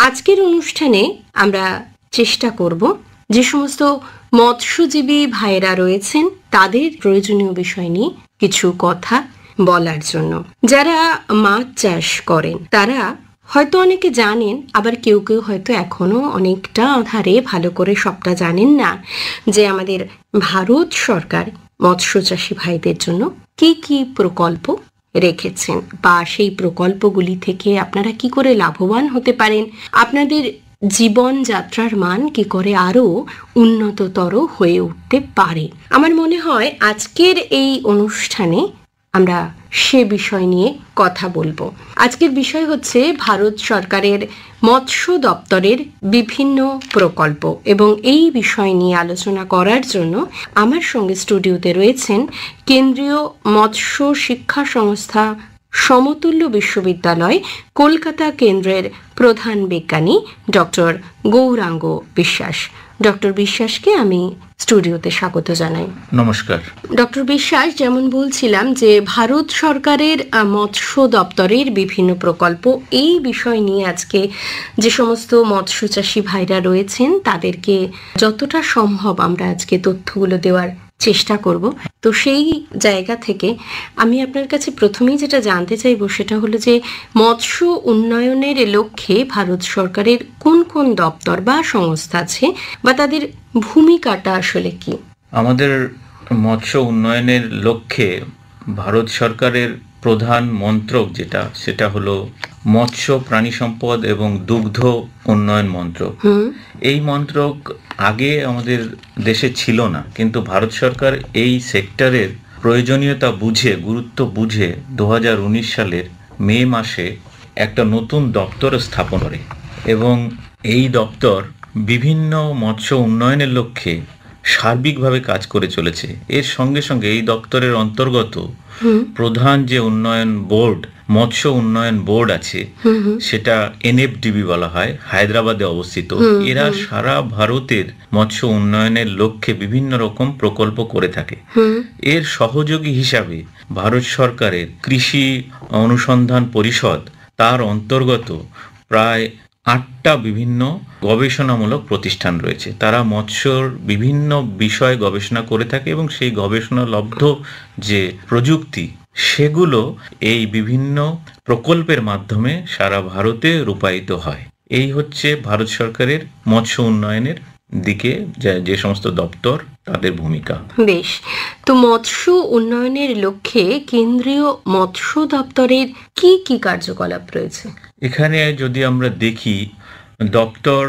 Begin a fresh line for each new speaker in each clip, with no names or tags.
আজকের অনুষ্ঠানে আমরা চেষ্টা করব যে সমস্ত মৎস্যজীবী ভাইয়েরা রয়েছেন তাদের প্রয়োজনীয় বিষয় নিয়ে কিছু কথা বলার জন্য। যারা মাছ চাষ করেন তারা হয়তো অনেকে জানেন, আবার কেউ কেউ হয়তো এখনো অনেকটা আধারে ভালো করে সবটা জানেন না যে আমাদের ভারত সরকার মৎস্য চাষী ভাইদের জন্য কি কি প্রকল্প রেখেছেন, বা সেই প্রকল্পগুলি থেকে আপনারা কি করে লাভবান হতে পারেন, আপনাদের জীবন যাত্রার মান কি করে আরো উন্নততর হয়ে উঠতে পারে। আমার মনে হয় আজকের এই অনুষ্ঠানে আমরা সে বিষয় নিয়ে কথা বলবো। আজকের বিষয় হচ্ছে ভারত সরকারের মৎস্য দপ্তরের বিভিন্ন প্রকল্প, এবং এই বিষয় নিয়ে আলোচনা করার জন্য আমার সঙ্গে স্টুডিওতে রয়েছেন কেন্দ্রীয় মৎস্য শিক্ষা সংস্থা সমতুল্য বিশ্ববিদ্যালয় কলকাতা কেন্দ্রের প্রধান বিজ্ঞানী ডক্টর গৌরাঙ্গ বিশ্বাস। ডক্টর বিশ্বাসকে আমি স্টুডিওতে স্বাগত জানাই।
নমস্কার।
ডক্টর বিশ্বাস, যেমন বলছিলাম যে ভারত সরকারের মৎস্য দপ্তরের বিভিন্ন প্রকল্প, এই বিষয় নিয়ে আজকে যে সমস্ত মৎস্য চাষী ভাইরা রয়েছেন তাদেরকে যতটা সম্ভব আমরা আজকে তথ্যগুলো দেওয়ার চেষ্টা করব। তো সেই জায়গা থেকে আমি আপনার কাছে প্রথমেই যেটা জানতে চাইবো সেটা হলো যে মৎস্য উন্নয়নের লক্ষ্যে ভারত সরকারের কোন কোন দপ্তর বা সংস্থা আছে, বা তাদের ভূমিকাটা আসলে কি?
আমাদের মৎস্য উন্নয়নের লক্ষ্যে ভারত সরকারের প্রধান মন্ত্রক সেটা হলো মৎস্য প্রাণী সম্পদ এবং দুগ্ধ উন্নয়ন মন্ত্রক। এই মন্ত্রক আগে আমাদের দেশে ছিল না, কিন্তু ভারত সরকার এই সেক্টরের প্রয়োজনীয়তা বুঝে, গুরুত্ব বুঝে 2019 সালের মে মাসে একটা নতুন দপ্তর স্থাপন করে, এবং এই দপ্তর বিভিন্ন মৎস্য উন্নয়নের লক্ষ্যে সার্বিকভাবে কাজ করে চলেছে। এর সঙ্গে সঙ্গে এই দপ্তরের অন্তর্গত প্রধান যে উন্নয়ন বোর্ড, মৎস্য উন্নয়ন বোর্ড আছে, সেটা NFDB বলা হয়, হায়দ্রাবাদে অবস্থিত। এরা সারা ভারতের মৎস্য উন্নয়নের লক্ষ্যে বিভিন্ন রকম প্রকল্প করে থাকে। এর সহযোগী হিসাবে ভারত সরকারের কৃষি অনুসন্ধান পরিষদ, তার অন্তর্গত প্রায় 8টা বিভিন্ন গবেষণামূলক প্রতিষ্ঠান রয়েছে। তারা মৎস্যর বিভিন্ন বিষয়ে গবেষণা করে থাকে, এবং সেই গবেষণালব্ধ যে প্রযুক্তি সেগুলো এই বিভিন্ন প্রকল্পের মাধ্যমে সারা ভারতে রূপায়িত হয়। এই হচ্ছে ভারত সরকারের মৎস্য উন্নয়নের দিকে যে সমস্ত দপ্তর, তাদের ভূমিকা।
বেশ, তো মৎস্য উন্নয়নের লক্ষ্যে কেন্দ্রীয় মৎস্য দপ্তরের কি কি কার্যকলাপ রয়েছে?
এখানে যদি আমরা দেখি, দপ্তর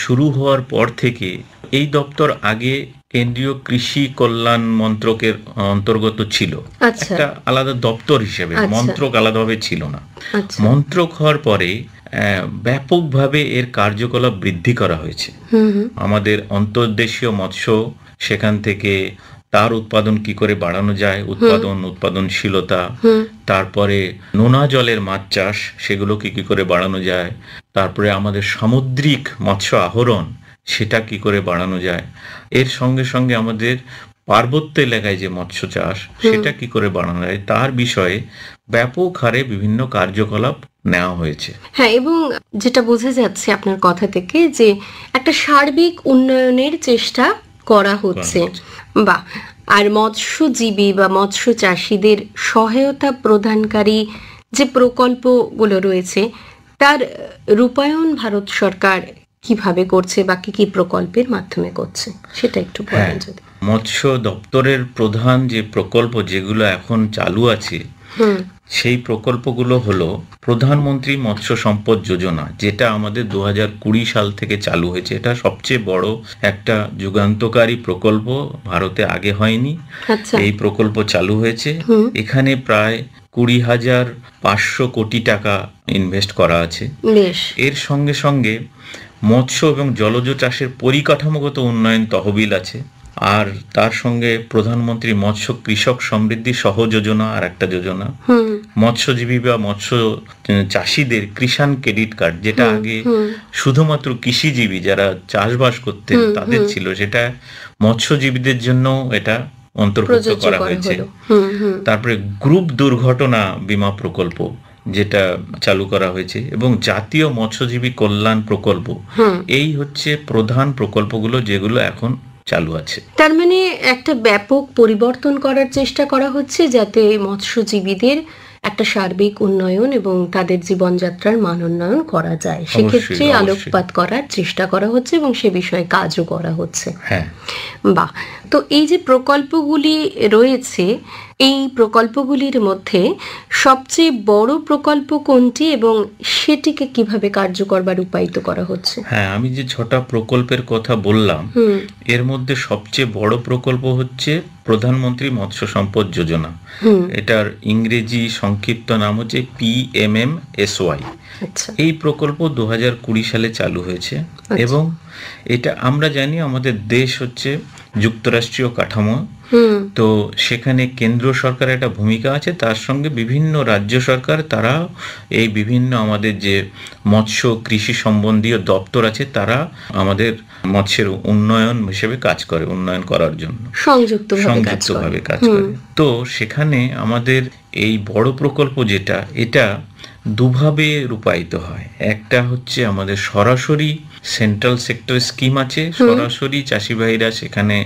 শুরু হওয়ার পর থেকে এই দপ্তর আগে কেন্দ্রীয় কৃষি কল্যাণ মন্ত্রকের অন্তর্গত ছিল, একটা আলাদা দপ্তর হিসেবে, মন্ত্রক আলাদাভাবে ছিল না। মন্ত্রক হওয়ার পরে ব্যাপকভাবে এর কার্যকলাপ বৃদ্ধি করা হয়েছে। আমাদের অন্তর্দেশীয় মৎস্য, সেখান থেকে তার উৎপাদন কি করে বাড়ানো যায়, উৎপাদনশীলতা, তারপরে নোনা জলের মাছ চাষ, সেগুলো কি করে বাড়ানো যায়, তারপরে আমাদের সামুদ্রিক মৎস্য আহরণ, সেটা কি করে বাড়ানো যায়, এর সঙ্গে সঙ্গে আমাদের পার্বত্য এলাকায় যে মৎস্য চাষ, সেটা কি করে বাড়ানো যায়, তার বিষয়ে ব্যাপক হারে বিভিন্ন কার্যকলাপ নেওয়া হয়েছে।
হ্যাঁ, এবং যেটা বোঝা যাচ্ছে আপনার কথা থেকে যে একটা সার্বিক উন্নয়নের চেষ্টা করা হচ্ছে। বা আর মৎস্যজীবী বা মৎস্য চাষীদের সহায়তা প্রদানকারী যে প্রকল্পগুলো রয়েছে তার রূপায়ণ ভারত সরকার কিভাবে করছে বা কি কি প্রকল্পের মাধ্যমে করছে সেটা একটু বলেন যদি।
মৎস্য দপ্তরের প্রধান যে প্রকল্প যেগুলো এখন চালু আছে, সেই প্রকল্পগুলো হলো প্রধানমন্ত্রী মৎস্য সম্পদ যোজনা, যেটা আমাদের 2020 সাল থেকে চালু হয়েছে। এটা সবচেয়ে বড় একটা যুগান্তকারী প্রকল্প, ভারতে আগে হয়নি। এই প্রকল্প চালু হয়েছে, এখানে প্রায় 20,500 কোটি টাকা ইনভেস্ট করা আছে। এর সঙ্গে সঙ্গে মৎস্য এবং জলজ চাষের পরিকাঠামোগত উন্নয়ন তহবিল আছে, আর তার সঙ্গে প্রধানমন্ত্রী মৎস্য কৃষক সমৃদ্ধি সহ যোজনা আর একটা যোজনা, মৎস্যজীবী বা মৎস্য চাষীদের কিষাণ ক্রেডিট কার্ড, যেটা আগে শুধুমাত্র কৃষিজীবী যারা চাষবাস করতেন তাদের ছিল, সেটা মৎস্যজীবীদের জন্য এটা অন্তর্ভুক্ত করা হয়েছে। তারপরে গ্রুপ দুর্ঘটনা বীমা প্রকল্প, যেটা চালু করা হয়েছে, এবং জাতীয় মৎস্যজীবী কল্যাণ প্রকল্প, এই হচ্ছে প্রধান প্রকল্পগুলো যেগুলো এখন চালু আছে।
তার মানে একটা ব্যাপক পরিবর্তন করার চেষ্টা করা হচ্ছে যাতে মৎস্যজীবীদের একটা সার্বিক উন্নয়ন এবং তাদের জীবনযাত্রার মান উন্নয়ন করা যায়, সেক্ষেত্রে আলোকপাত করার চেষ্টা করা হচ্ছে এবং সে বিষয়ে কাজও করা হচ্ছে।
হ্যাঁ,
বাহ। তো এই যে প্রকল্পগুলি রয়েছে, এই প্রকল্পগুলির মধ্যে সবচেয়ে বড় প্রকল্প কোনটি এবং সেটিকে কিভাবে কার্যকর বা রূপায়িত করা হচ্ছে?
হ্যাঁ, আমি যে 6টা প্রকল্পের কথা বললাম, এর মধ্যে সবচেয়ে বড় প্রকল্প হচ্ছে প্রধানমন্ত্রী মৎস্য সম্পদ যোজনা। এটার ইংরেজি সংক্ষিপ্ত নাম হচ্ছে PMMSY। এই প্রকল্প 2020 সালে চালু হয়েছে এবং এটা আমরা জানি আমাদের দেশ হচ্ছে যুক্তরাষ্ট্রীয় কাঠামো, তো সেখানে কেন্দ্র সরকারের একটা ভূমিকা আছে, তার সঙ্গে বিভিন্ন রাজ্য সরকার তারা এই বিভিন্ন আমাদের যে মৎস্য কৃষি সম্বন্ধীয় দপ্তর আছে তারা আমাদের মৎস্যের উন্নয়ন হিসেবে কাজ করে, উন্নয়ন করার জন্য সংযুক্তভাবে কাজ করে। তো সেখানে আমাদের এই বড় প্রকল্প যেটা, এটা দুভাবে রূপায়িত হয়। একটা হচ্ছে আমাদের সরাসরি সেন্ট্রাল সেক্টর স্কিম আছে, সরাসরি চাষি ভাইরা সেখানে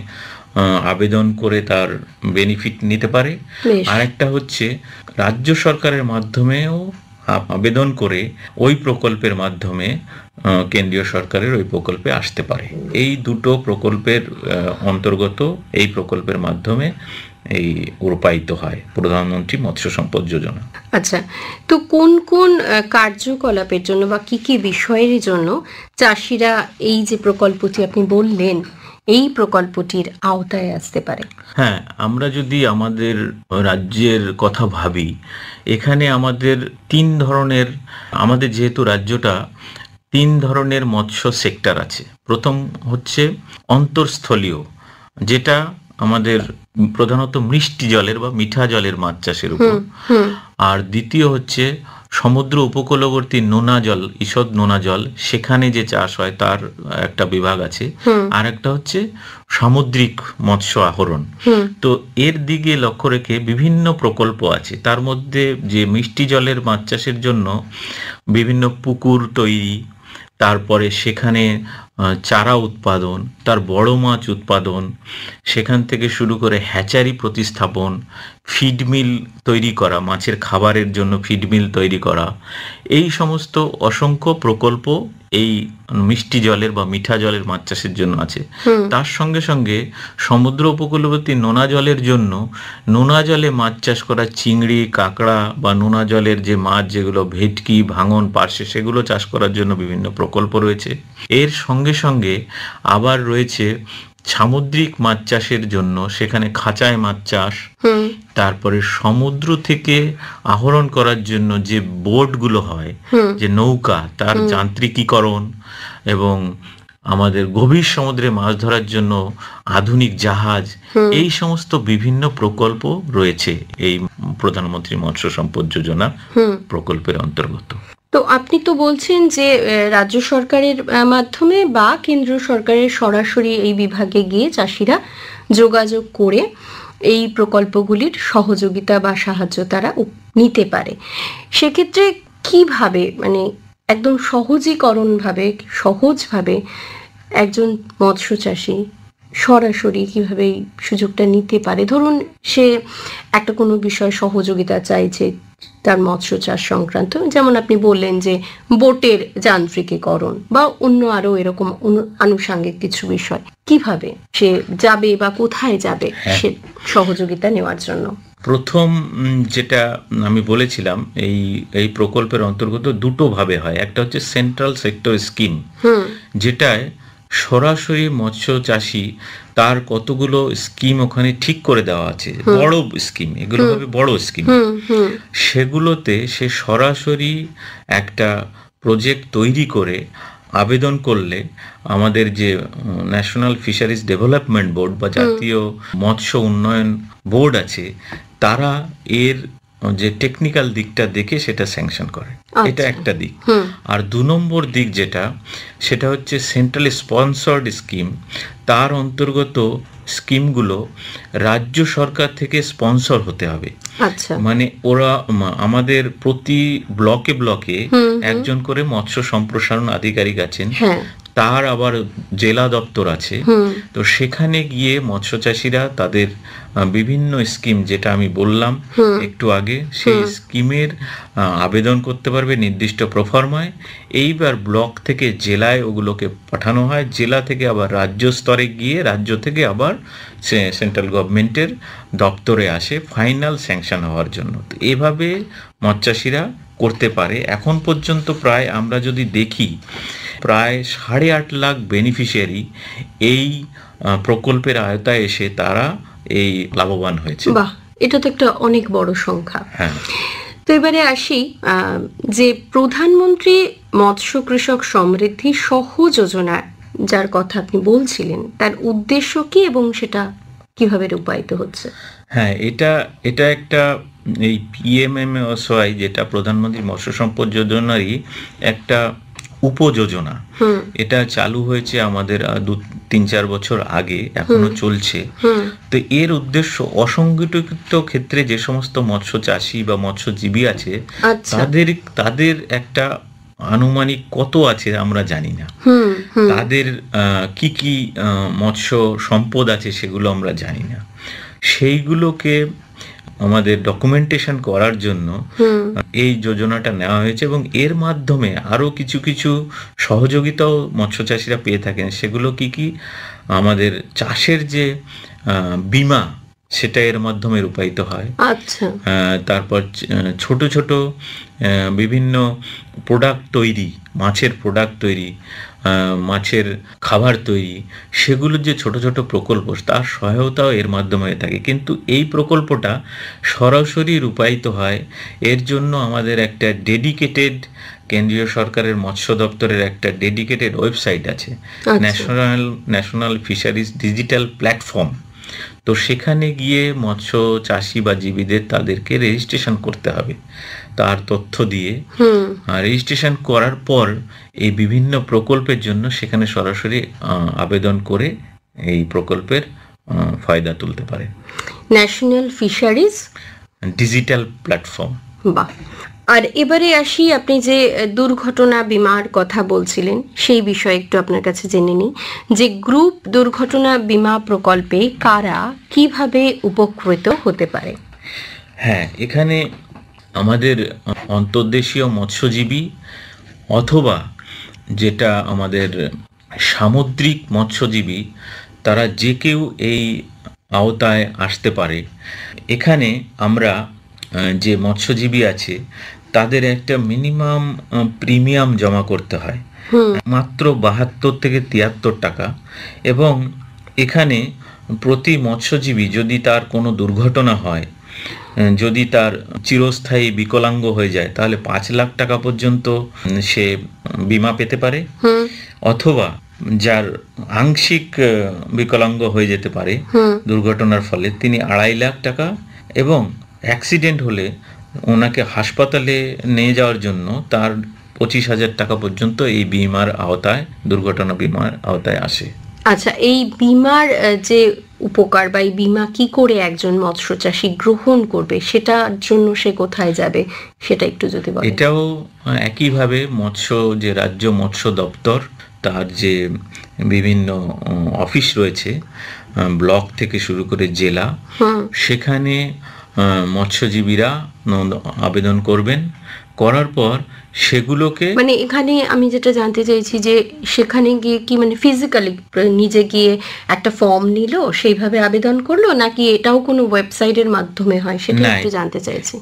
আবেদন করে তার বেনিফিট নিতে পারে। আর একটা হচ্ছে রাজ্য সরকারের মাধ্যমেও আবেদন করে ওই প্রকল্পের মাধ্যমে কেন্দ্রীয় সরকারের ওই প্রকল্পে আসতে পারে। এই দুটো প্রকল্পের অন্তর্গত এই প্রকল্পের মাধ্যমে এই রূপায়িত হয় প্রধানমন্ত্রী মৎস্য সম্পদ যোজনা।
আচ্ছা, তো কোন কোন কার্যকলাপের জন্য বা কি কি বিষয়ের জন্য চাষিরা এই যে প্রকল্পটি আপনি বললেন এই প্রকল্পটির আওতায় আসতে পারে?
হ্যাঁ, আমরা যদি আমাদের রাজ্যের কথা ভাবি, এখানে আমাদের আমাদের যেহেতু রাজ্যটা 3 ধরনের মৎস্য সেক্টর আছে। প্রথম হচ্ছে অন্তর্স্থলীয়, যেটা আমাদের প্রধানত মিষ্টি জলের বা মিঠা জলের মাছ চাষের উপর। আর দ্বিতীয় হচ্ছে সমুদ্র উপকূলবর্তী নোনা জল, ঈষৎ নোনা জল, সেখানে যে চাষ হয় তার একটা বিভাগ আছে। আর একটা হচ্ছে সামুদ্রিক মৎস্য আহরণ। তো এর দিকে লক্ষ্য রেখে বিভিন্ন প্রকল্প আছে। তার মধ্যে যে মিষ্টি জলের মাছ চাষের জন্য বিভিন্ন পুকুর তৈরি, তারপরে সেখানে চারা উৎপাদন, তার বড় মাছ উৎপাদন, সেখান থেকে শুরু করে হ্যাচারি প্রতিস্থাপন, ফিড মিল তৈরি করা, মাছের খাবারের জন্য ফিড মিল তৈরি করা, এই সমস্ত অসংখ্য প্রকল্প এই মিষ্টি জলের বা মিঠা জলের মাছ চাষের জন্য আছে। তার সঙ্গে সঙ্গে সমুদ্র উপকূলবর্তী নোনা জলের জন্য নোনা জলে মাছ চাষ করা চিংড়ি, কাঁকড়া বা নোনা জলের যে মাছ যেগুলো ভেটকি, ভাঙন, পার্শে, সেগুলো চাষ করার জন্য বিভিন্ন প্রকল্প রয়েছে। এর সঙ্গে সঙ্গে আবার রয়েছে সামুদ্রিক মাছ চাষের জন্য, সেখানে খাঁচায় মাছ চাষ, তারপরে সমুদ্র থেকে আহরণ করার জন্য যে বোটগুলো হয়, যে নৌকা, তার যান্ত্রিকীকরণ, এবং আমাদের গভীর সমুদ্রে মাছ ধরার জন্য আধুনিক জাহাজ, এই সমস্ত বিভিন্ন প্রকল্প রয়েছে এই প্রধানমন্ত্রী মৎস্য সম্পদ যোজনা প্রকল্পের অন্তর্গত।
তো আপনি তো বলছেন যে রাজ্য সরকারের মাধ্যমে বা কেন্দ্র সরকারের সরাসরি এই বিভাগে গিয়ে চাষিরা যোগাযোগ করে এই প্রকল্পগুলির সহযোগিতা বা সাহায্য তারা নিতে পারে। সেক্ষেত্রে কিভাবে, মানে একদম সহজভাবে একজন মৎস্য চাষী সরাসরি কিভাবে এই সুযোগটা নিতে পারে? ধরুন সে একটা কোনো বিষয় সহযোগিতা চাইছে তার মৎস্য চাষ সংক্রান্ত, যেমন আপনি বললেন যে বোটের যান্ত্রিকীকরণ বা অন্য আরো এরকম আনুষঙ্গিক কিছু বিষয়, কিভাবে সে যাবে বা কোথায় যাবে সে সহযোগিতা নেওয়ার জন্য?
প্রথম যেটা আমি বলেছিলাম, এই প্রকল্পের অন্তর্গত দুটো ভাবে হয়। একটা হচ্ছে সেন্ট্রাল সেক্টর স্কিম, যেটায় সরাসরি মৎস্য চাষী তার কতগুলো স্কিম ওখানে ঠিক করে দেওয়া আছে, বড় স্কিম, এগুলো হবে বড় স্কিম। সেগুলোতে সে সরাসরি একটা প্রজেক্ট তৈরি করে আবেদন করলে আমাদের যে ন্যাশনাল ফিশারিজ ডেভেলপমেন্ট বোর্ড বা জাতীয় মৎস্য উন্নয়ন বোর্ড আছে, তারা এর যে টেকনিক্যাল দিকটা দেখে সেটা স্যাংশন করে। এটা একটা দিক। আর 2 নম্বর দিক যেটা, সেটা হচ্ছে সেন্ট্রাল স্পন্সর্ড স্কিম। তার অন্তর্গত স্কিমগুলো রাজ্য সরকার থেকে স্পন্সর হতে হবে।
আচ্ছা,
মানে ওরা আমাদের প্রতি ব্লকে ব্লকে একজন করে মৎস্য সম্প্রসারণ আধিকারিক আছেন,
হ্যাঁ,
তার আবার জেলা দপ্তর আছে। তো সেখানে গিয়ে মৎস্য চাষিরা তাদের বিভিন্ন স্কিম, যেটা আমি বললাম একটু আগে, সেই স্কিমের আবেদন করতে পারবে নির্দিষ্ট প্রফর্মায়। এইবার ব্লক থেকে জেলায় ওগুলোকে পাঠানো হয়, জেলা থেকে আবার রাজ্য স্তরে গিয়ে রাজ্য থেকে আবার সেন্ট্রাল গভর্নমেন্টের দপ্তরে আসে ফাইনাল স্যাংশন হওয়ার জন্য। তো এভাবে মৎস্যচাষীরা করতে পারে। এখন পর্যন্ত প্রায় আমরা যদি দেখি, প্রায় 8.5 লাখ বেনিফিশিয়ারি এই প্রকল্পের আওতায় এসে তারা এই লাভবান হয়েছে।
বাহ, এটা তো একটা অনেক বড় সংখ্যা।
হ্যাঁ,
তো এবারে আসি যে প্রধানমন্ত্রী মৎস্য কৃষক সমৃদ্ধি সহ যোজনা যার কথা আপনি বলছিলেন, তার উদ্দেশ্য কি এবং সেটা কিভাবে রূপায়িত হচ্ছে?
হ্যাঁ, এটা একটা এই PMMSY, যেটা প্রধানমন্ত্রী মৎস্য সম্পদ যোজনারই একটা উপযোজনা। এটা চালু হয়েছে আমাদের 2-3-4 বছর আগে, এখনো চলছে। তো এর উদ্দেশ্য অসংগঠিত ক্ষেত্রে যে সমস্ত মৎস্য চাষী বা মৎস্যজীবী আছে, তাদের একটা আনুমানিক কত আছে আমরা জানি না, তাদের কি কি মৎস্য সম্পদ আছে সেগুলো আমরা জানি না। সেইগুলোকে আমাদের ডকুমেন্টেশন করার জন্য এই যোজনাটা নেওয়া হয়েছে, এবং এর মাধ্যমে আরো কিছু কিছু সহযোগিতাও মৎস্যচাষীরা পেয়ে থাকেন। সেগুলো কি কি? আমাদের চাষের যে বীমা, সেটা এর মাধ্যমে রূপায়িত হয়।
আচ্ছা,
তারপর ছোট ছোট বিভিন্ন প্রোডাক্ট তৈরি, মাছের প্রোডাক্ট তৈরি, মাছের খাবার তৈরি, সেগুলোর যে ছোট ছোট প্রকল্প, তার সহায়তাও এর মাধ্যমে হয়ে থাকে। কিন্তু এই প্রকল্পটা সরাসরি রূপায়িত হয়, এর জন্য আমাদের একটা ডেডিকেটেড, কেন্দ্রীয় সরকারের মৎস্য দপ্তরের একটা ডেডিকেটেড ওয়েবসাইট আছে, ন্যাশনাল ফিশারিজ ডিজিটাল প্ল্যাটফর্ম। তো সেখানে গিয়ে মৎস্য চাষি বা জীবীদের তাদেরকে রেজিস্ট্রেশন করতে হবে তার তথ্য দিয়ে। রেজিস্ট্রেশন করার পর এই বিভিন্ন প্রকল্পের জন্য সেখানে সরাসরি আবেদন করে এই প্রকল্পের ফায়দা তুলতে পারে।
National fisheries
digital platform.
বাহ। আর এবারে আসি, আপনি যে দুর্ঘটনা বীমার কথা বলছিলেন সেই বিষয়ে একটু আপনার কাছে জেনে নিই, যে গ্রুপ দুর্ঘটনা বীমা প্রকল্পে কারা কিভাবে উপকৃত হতে পারে?
হ্যাঁ, এখানে আমাদের অন্তর্দেশীয় মৎস্যজীবী অথবা যেটা আমাদের সামুদ্রিক মৎস্যজীবী, তারা যে কেউ এই আওতায় আসতে পারে। এখানে আমরা যে মৎস্যজীবী আছে তাদের একটা মিনিমাম প্রিমিয়াম জমা করতে হয়, মাত্র 72 থেকে 73 টাকা। এবং এখানে প্রতি মৎস্যজীবী যদি তার কোনো দুর্ঘটনা হয়, যদি তার চিরস্থায়ী বিকলাঙ্গ হয়ে যায়, তাহলে 5 লাখ টাকা পর্যন্ত সে বীমা পেতে পারে। অথবা যার আংশিক বিকলাঙ্গ হয়ে যেতে পারে দুর্ঘটনার ফলে, তিনি 2.5 লাখ টাকা, এবং অ্যাক্সিডেন্ট হলে ওনাকে হাসপাতালে নিয়ে যাওয়ার জন্য তার 25,000 টাকা পর্যন্ত এই বীমার আওতায়, দুর্ঘটনা বীমার আওতায় আসে।
আচ্ছা, এই বীমার যে উপকার বা এই বীমা কি করে একজন মৎস্য চাষী গ্রহণ করবে, সেটার জন্য সে কোথায় যাবে সেটা একটু যদি বলেন।
এটাও একইভাবে যে রাজ্য মৎস্য দপ্তর, তার যে বিভিন্ন অফিস রয়েছে, ব্লক থেকে শুরু করে জেলা, সেখানে মৎস্যজীবীরা আবেদন করবেন। করার পর সেগুলোকে,
মানে এখানে আমি যেটা জানতে চাইছি যে সেখানে গিয়ে কি মানে ফিজিক্যালি নিজে গিয়ে একটা ফর্ম নিল, সেইভাবে আবেদন করলো, নাকি এটাও কোনো ওয়েবসাইটের মাধ্যমে হয়, সেটা একটু জানতে চাইছি।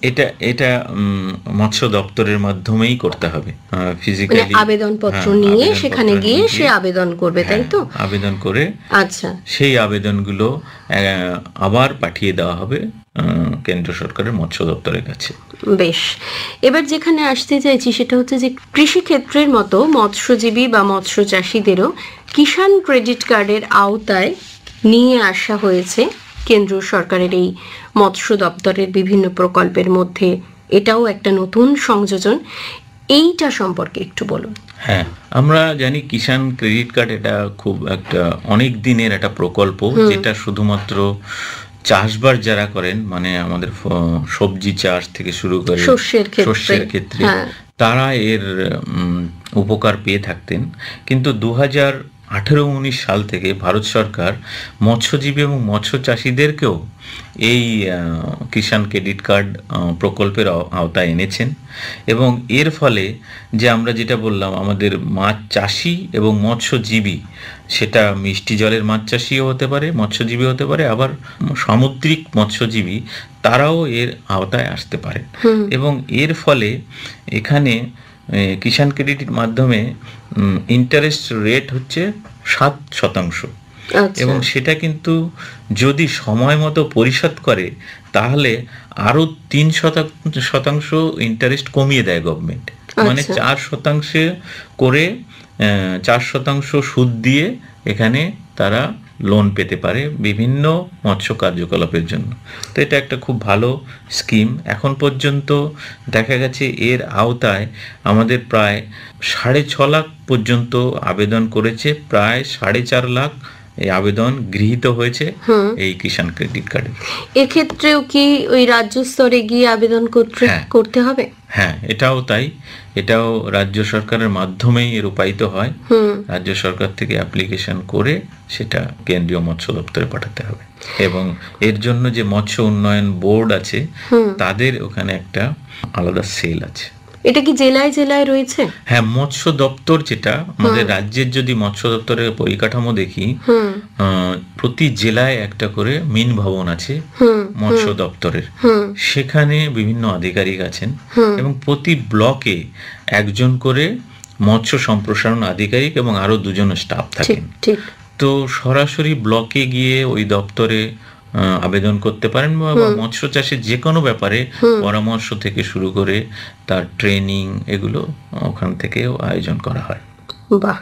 এটা মৎস্য দপ্তরের মাধ্যমেই করতে হবে। ফিজিক্যালি
আবেদনপত্র নিয়ে সেখানে গিয়ে সে আবেদন করবে, তাই তো?
আবেদন করে,
আচ্ছা,
সেই আবেদনগুলো আবার পাঠিয়ে দেওয়া হবে কেন্দ্র সরকারের মৎস্য দপ্তরের কাছে।
বেশ। এবার যেখানে আসতে চাইছি সেটা হচ্ছে যে কৃষি ক্ষেত্রের মতো মৎস্যজীবী বা মৎস্য চাষীদেরও কিষাণ ক্রেডিট কার্ডের আওতায় নিয়ে আসা হয়েছে কেন্দ্র সরকারের এই মৎস্য দপ্তরের বিভিন্ন প্রকল্পের মধ্যে। এটাও একটা নতুন সংযোজন। এইটা সম্পর্কে একটু বলুন।
হ্যাঁ, আমরা জানি কিষাণ ক্রেডিট কার্ড এটা খুব একটা অনেক দিনের একটা প্রকল্প, যেটা শুধুমাত্র চাষবাস যারা করেন, মানে আমাদের সবজি চাষ থেকে শুরু করে শস্যের ক্ষেত্রে তারা এর উপকার পেয়ে থাকতেন। কিন্তু 2018-19 সাল থেকে ভারত সরকার মৎস্যজীবী এবং মৎস্য চাষীদেরকেও এই কিষাণ ক্রেডিট কার্ড প্রকল্পের আওতায় এনেছেন। এবং এর ফলে যে আমরা যেটা বললাম, আমাদের মাছ চাষি এবং মৎস্যজীবী, সেটা মিষ্টি জলের মাছ চাষিও হতে পারে, মৎস্যজীবী হতে পারে, আবার সামুদ্রিক মৎস্যজীবী, তারাও এর আওতায় আসতে পারে। এবং এর ফলে এখানে কিষাণ ক্রেডিটের মাধ্যমে ইন্টারেস্ট রেট হচ্ছে 7%, এবং সেটা কিন্তু যদি সময় মতো পরিশোধ করে তাহলে আরো 3% ইন্টারেস্ট কমিয়ে দেয় গভর্নমেন্ট। মানে 4% করে 4% সুদ দিয়ে এখানে তারা লোন পেতে পারে বিভিন্ন মৎস্য কার্যকলাপের জন্য। তো এটা একটা খুব ভালো স্কিম। এখন পর্যন্ত দেখা গেছে এর আওতায় আমাদের প্রায় 6.5 লাখ পর্যন্ত আবেদন করেছে, প্রায় 4.5 লাখ এই আবেদন গৃহীত হয়েছে এই কিষাণ ক্রেডিট কার্ডের।
এক্ষেত্রেও কি ওই রাজ্য স্তরে গিয়ে আবেদন করতে হবে?
হ্যাঁ, এটাও তাই। এটাও রাজ্য সরকারের মাধ্যমেই রূপায়িত হয়। রাজ্য সরকার থেকে অ্যাপ্লিকেশন করে সেটা কেন্দ্রীয় মৎস্য দপ্তরে পাঠাতে হবে, এবং এর জন্য যে মৎস্য উন্নয়ন বোর্ড আছে তাদের ওখানে একটা আলাদা সেল আছে।
এটা কি জেলায় জেলায় রয়েছে?
হ্যাঁ, মৎস্য দপ্তর, যেটা আমাদের রাজ্যের যদি মৎস্য দপ্তরের পরিকাঠামো দেখি, প্রতি জেলায় একটা করে মিন ভবন আছে মৎস্য দপ্তরের, সেখানে বিভিন্ন আধিকারিক আছেন, এবং প্রতি ব্লকে একজন করে মৎস্য সম্প্রসারণ আধিকারিক এবং আরো 2জন স্টাফ থাকেন। তো সরাসরি ব্লকে গিয়ে ওই দপ্তরে আবেদন করতে পারেন, বা মৎস্য চাষের যে কোনো ব্যাপারে পরামর্শ থেকে শুরু করে তার ট্রেনিং, এগুলো ওখান থেকেও আয়োজন করা হয়।
বাহ,